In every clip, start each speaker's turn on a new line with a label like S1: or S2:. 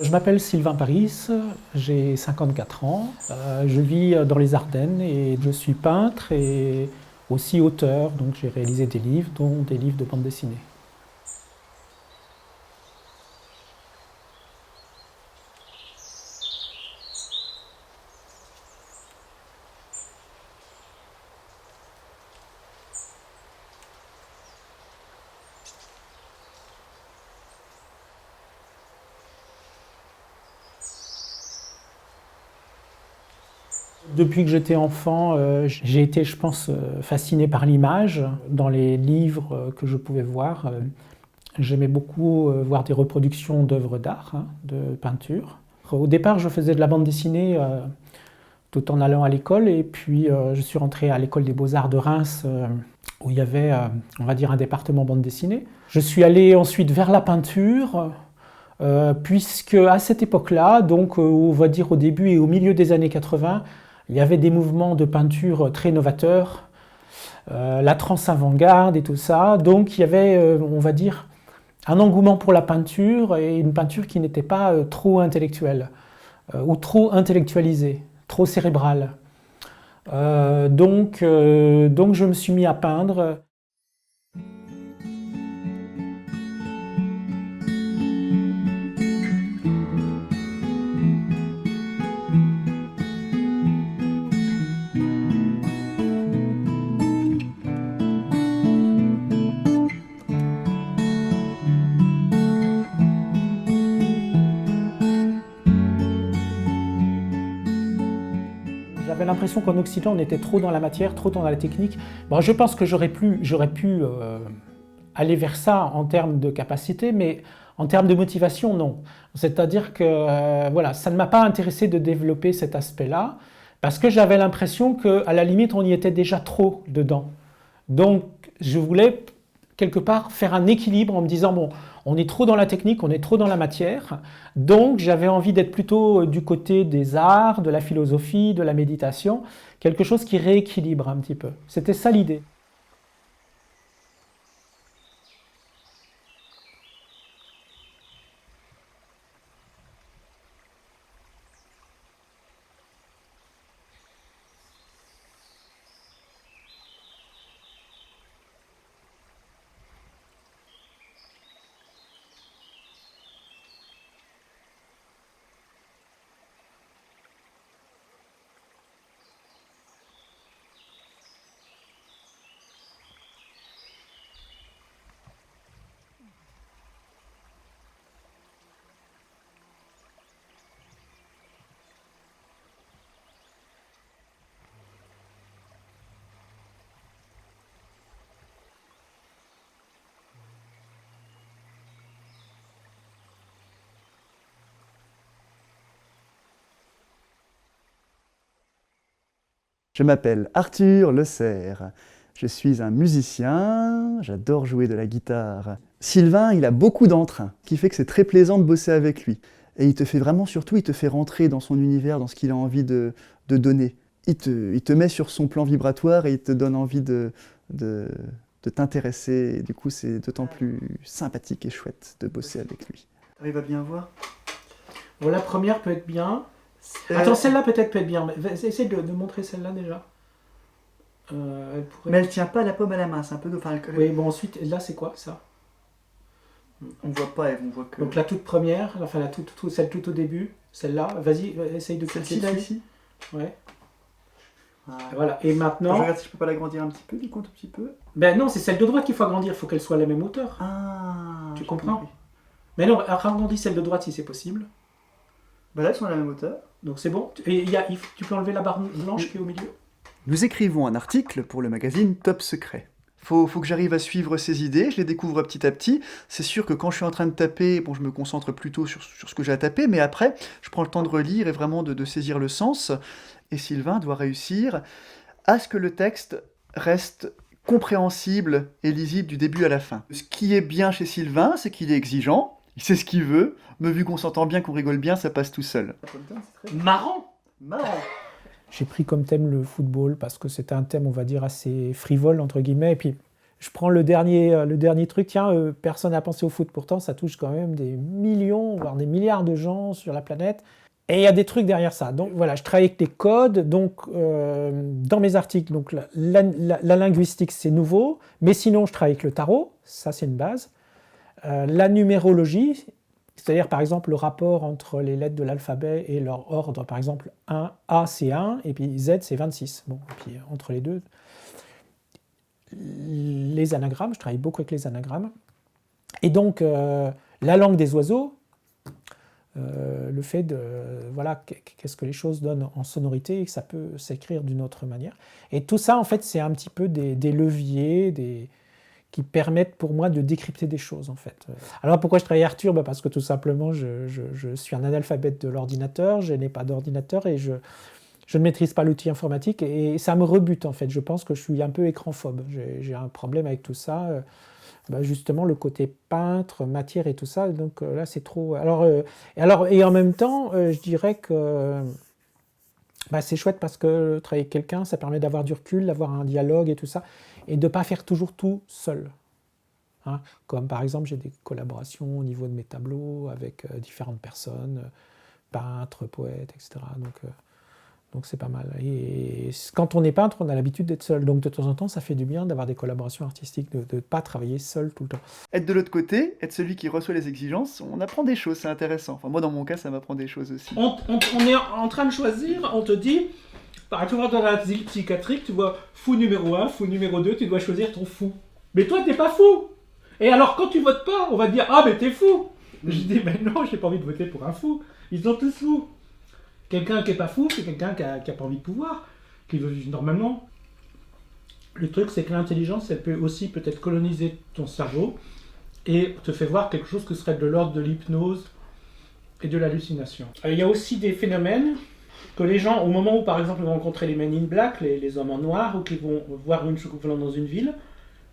S1: Je m'appelle Sylvain Paris, j'ai 54 ans, je vis dans les Ardennes et je suis peintre et aussi auteur, donc j'ai réalisé des livres, dont des livres de bande dessinée. Depuis que j'étais enfant, j'ai été, je pense, fasciné par l'image. Dans les livres que je pouvais voir, j'aimais beaucoup voir des reproductions d'œuvres d'art, de peinture. Au départ, je faisais de la bande dessinée tout en allant à l'école, et puis je suis rentré à l'école des Beaux-Arts de Reims, où il y avait, on va dire, un département bande dessinée. Je suis allé ensuite vers la peinture, puisque à cette époque-là, donc on va dire au début et au milieu des années 80, il y avait des mouvements de peinture très novateurs, la trance avant-garde et tout ça. Donc il y avait, on va dire, un engouement pour la peinture et une peinture qui n'était pas trop intellectuelle ou trop intellectualisée, trop cérébrale. Donc je me suis mis à peindre. J'avais l'impression qu'en Occident, on était trop dans la matière, trop dans la technique. Bon, je pense que j'aurais pu aller vers ça en termes de capacité, mais en termes de motivation, non. C'est-à-dire que voilà, ça ne m'a pas intéressé de développer cet aspect-là, parce que j'avais l'impression qu'à la limite, on y était déjà trop dedans. Donc, je voulais quelque part faire un équilibre en me disant, bon, on est trop dans la technique, on est trop dans la matière, donc j'avais envie d'être plutôt du côté des arts, de la philosophie, de la méditation, quelque chose qui rééquilibre un petit peu. C'était ça l'idée.
S2: Je m'appelle Arthur Le Serre. Je suis un musicien, j'adore jouer de la guitare. Sylvain, il a beaucoup d'entrain, ce qui fait que c'est très plaisant de bosser avec lui. Et il te fait vraiment, surtout, il te fait rentrer dans son univers, dans ce qu'il a envie de donner. Il te met sur son plan vibratoire et il te donne envie de t'intéresser. Et du coup, c'est d'autant plus sympathique et chouette de bosser avec lui.
S3: T'arrives à bien voir?
S1: Bon, la première peut être bien. Attends, celle-là peut-être peut être bien. Essaye de montrer celle-là déjà. Elle pourrait...
S3: Mais elle tient pas la pomme à la main, c'est un peu... Enfin,
S1: Oui, bon ensuite, là c'est quoi ça?
S3: on voit pas, on voit que...
S1: Donc la toute première, enfin celle tout au début, celle-là, vas-y, essaye de cliquer
S3: Celle-ci, là,
S1: dessus.
S3: ici.
S1: Ouais.
S3: Voilà.
S1: Voilà, et
S3: Je
S1: maintenant...
S3: regarde si je peux pas l'agrandir un petit peu, du coup, un tout petit peu.
S1: Ben non, c'est celle de droite qu'il faut agrandir, il faut qu'elle soit à la même hauteur.
S3: Ah,
S1: Tu
S3: j'ai
S1: comprends?
S3: compris.
S1: Mais non, agrandis celle de droite si c'est possible.
S3: Bah là, elles sont à la même hauteur.
S1: Donc c'est bon. Et tu peux enlever la barre blanche qui est au milieu?
S2: Nous écrivons un article pour le magazine Top Secret. Faut que j'arrive à suivre ces idées, je les découvre petit à petit. C'est sûr que quand je suis en train de taper, bon, je me concentre plutôt sur ce que j'ai à taper, mais après, je prends le temps de relire et vraiment de saisir le sens. Et Sylvain doit réussir à ce que le texte reste compréhensible et lisible du début à la fin. Ce qui est bien chez Sylvain, c'est qu'il est exigeant, il sait ce qu'il veut, mais vu qu'on s'entend bien, qu'on rigole bien, ça passe tout seul.
S1: Marrant!
S3: Marrant.
S1: J'ai pris comme thème le football parce que c'était un thème, on va dire, assez frivole, entre guillemets. Et puis, Je prends le dernier truc, tiens, personne n'a pensé au foot, pourtant ça touche quand même des millions, voire des milliards de gens sur la planète. Et il y a des trucs derrière ça. Donc voilà, je travaille avec les codes, donc dans mes articles, donc la linguistique c'est nouveau, mais sinon je travaille avec le tarot, ça c'est une base. La numérologie, c'est-à-dire par exemple le rapport entre les lettres de l'alphabet et leur ordre, par exemple A c'est 1 et puis Z c'est 26. Bon, et puis entre les deux, les anagrammes, je travaille beaucoup avec les anagrammes. Et donc la langue des oiseaux, le fait de voilà qu'est-ce que les choses donnent en sonorité et que ça peut s'écrire d'une autre manière. Et tout ça en fait c'est un petit peu des leviers, qui permettent pour moi de décrypter des choses en fait. Alors pourquoi je travaille Arthur? Parce que tout simplement je suis un analphabète de l'ordinateur, je n'ai pas d'ordinateur et je ne maîtrise pas l'outil informatique et ça me rebute en fait. Je pense que je suis un peu écranphobe, j'ai un problème avec tout ça. Justement le côté peintre, matière et tout ça, donc là c'est trop... Et en même temps, je dirais que c'est chouette parce que travailler avec quelqu'un, ça permet d'avoir du recul, d'avoir un dialogue et tout ça, et de ne pas faire toujours tout seul. Hein, comme par exemple, j'ai des collaborations au niveau de mes tableaux avec différentes personnes, peintres, poètes, etc. Donc c'est pas mal. Et quand on est peintre, on a l'habitude d'être seul. Donc de temps en temps, ça fait du bien d'avoir des collaborations artistiques, de ne pas travailler seul tout le temps.
S2: Être de l'autre côté, être celui qui reçoit les exigences, on apprend des choses, c'est intéressant. Enfin, moi, dans mon cas, ça m'apprend des choses aussi.
S4: On est en train de choisir, on te dit, par exemple, dans la psychiatrique, tu vois fou numéro 1, fou numéro 2, tu dois choisir ton fou. Mais toi, t'es pas fou. Et alors, quand tu votes pas, on va te dire, ah, mais t'es fou. Je dis, mais non, j'ai pas envie de voter pour un fou. Ils sont tous fous. Quelqu'un qui n'est pas fou, c'est quelqu'un qui a pas envie de pouvoir, qui veut vivre normalement. Le truc, c'est que l'intelligence, elle peut aussi peut-être coloniser ton cerveau et te fait voir quelque chose qui serait de l'ordre de l'hypnose et de l'hallucination. Il y a aussi des phénomènes que les gens, au moment où par exemple ils vont rencontrer les Men in Black, les hommes en noir, ou qu'ils vont voir une soucoupe volante dans une ville,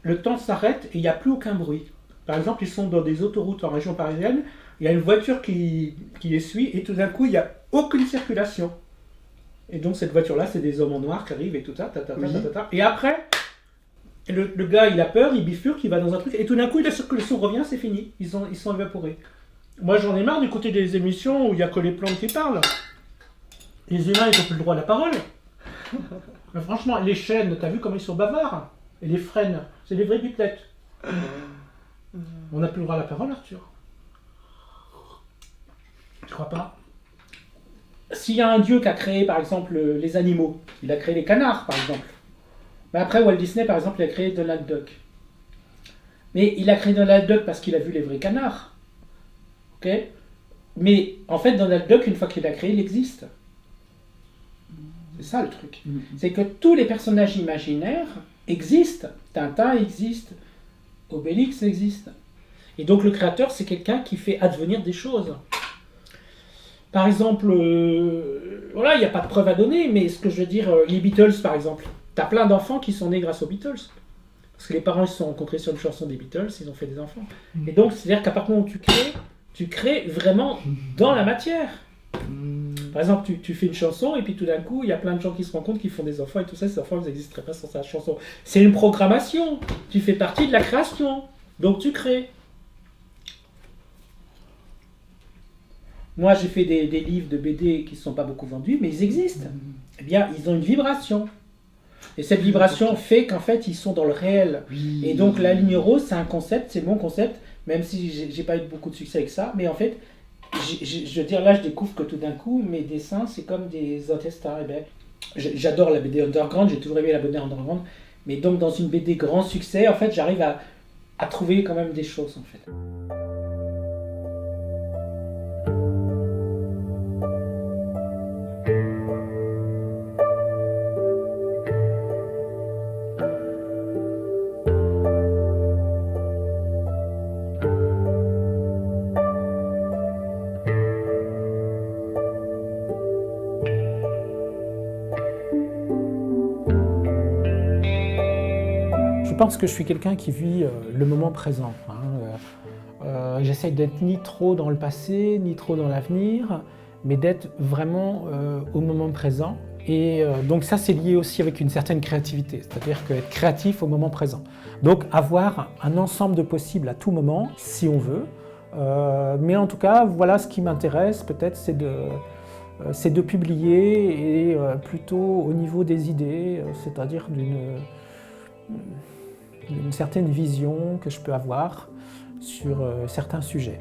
S4: le temps s'arrête et il n'y a plus aucun bruit. Par exemple, ils sont dans des autoroutes en région parisienne, il y a une voiture qui les suit et tout d'un coup, il n'y a aucune circulation. Et donc cette voiture-là, c'est des hommes en noir qui arrivent et tout ça, Et après, le gars, il a peur, il bifurque, il va dans un truc, et tout d'un coup, que le son revient, c'est fini. Ils sont évaporés. Moi, j'en ai marre du côté des émissions où il n'y a que les plantes qui parlent. Les humains, ils n'ont plus le droit à la parole. Mais franchement, les chaînes, t'as vu comment ils sont bavards? Et les frênes, c'est des vraies pipelettes. On n'a plus le droit à la parole, Arthur? Je crois pas. S'il y a un dieu qui a créé, par exemple, les animaux, il a créé les canards, par exemple. Mais après, Walt Disney, par exemple, il a créé Donald Duck. Mais il a créé Donald Duck parce qu'il a vu les vrais canards. Ok? Mais en fait, Donald Duck, une fois qu'il l'a créé, il existe. C'est ça le truc. C'est que tous les personnages imaginaires existent. Tintin existe. Obélix existe. Et donc le créateur, c'est quelqu'un qui fait advenir des choses. Par exemple, voilà, il n'y a pas de preuve à donner, mais ce que je veux dire, les Beatles par exemple, t'as plein d'enfants qui sont nés grâce aux Beatles. Parce que les parents ils se sont rencontrés sur une chanson des Beatles, ils ont fait des enfants. Et donc, c'est-à-dire qu'à partir du moment où tu crées vraiment dans la matière. Par exemple, tu fais une chanson et puis tout d'un coup, il y a plein de gens qui se rencontrent, qui font des enfants et tout ça, ces enfants, ils n'existeraient pas sans sa chanson. C'est une programmation, tu fais partie de la création, donc tu crées. Moi, j'ai fait des livres de BD qui ne sont pas beaucoup vendus, mais ils existent. Eh bien, ils ont une vibration. Et cette vibration fait qu'en fait, ils sont dans le réel. Et donc, la ligne rose, c'est un concept, c'est mon concept, même si j'ai pas eu beaucoup de succès avec ça. Mais en fait, je veux dire, là, je découvre que tout d'un coup, mes dessins, c'est comme des intestins. Eh bien, j'adore la BD underground, j'ai toujours aimé la BD underground. Mais donc, dans une BD grand succès, en fait, j'arrive à trouver quand même des choses, en fait.
S1: Je pense que je suis quelqu'un qui vit le moment présent. J'essaye d'être ni trop dans le passé, ni trop dans l'avenir, mais d'être vraiment au moment présent. Et donc ça, c'est lié aussi avec une certaine créativité, c'est-à-dire qu'être créatif au moment présent. Donc avoir un ensemble de possibles à tout moment, si on veut. Mais en tout cas, voilà, ce qui m'intéresse peut-être, c'est de publier, et plutôt au niveau des idées, c'est-à-dire d'une certaine vision que je peux avoir sur certains sujets.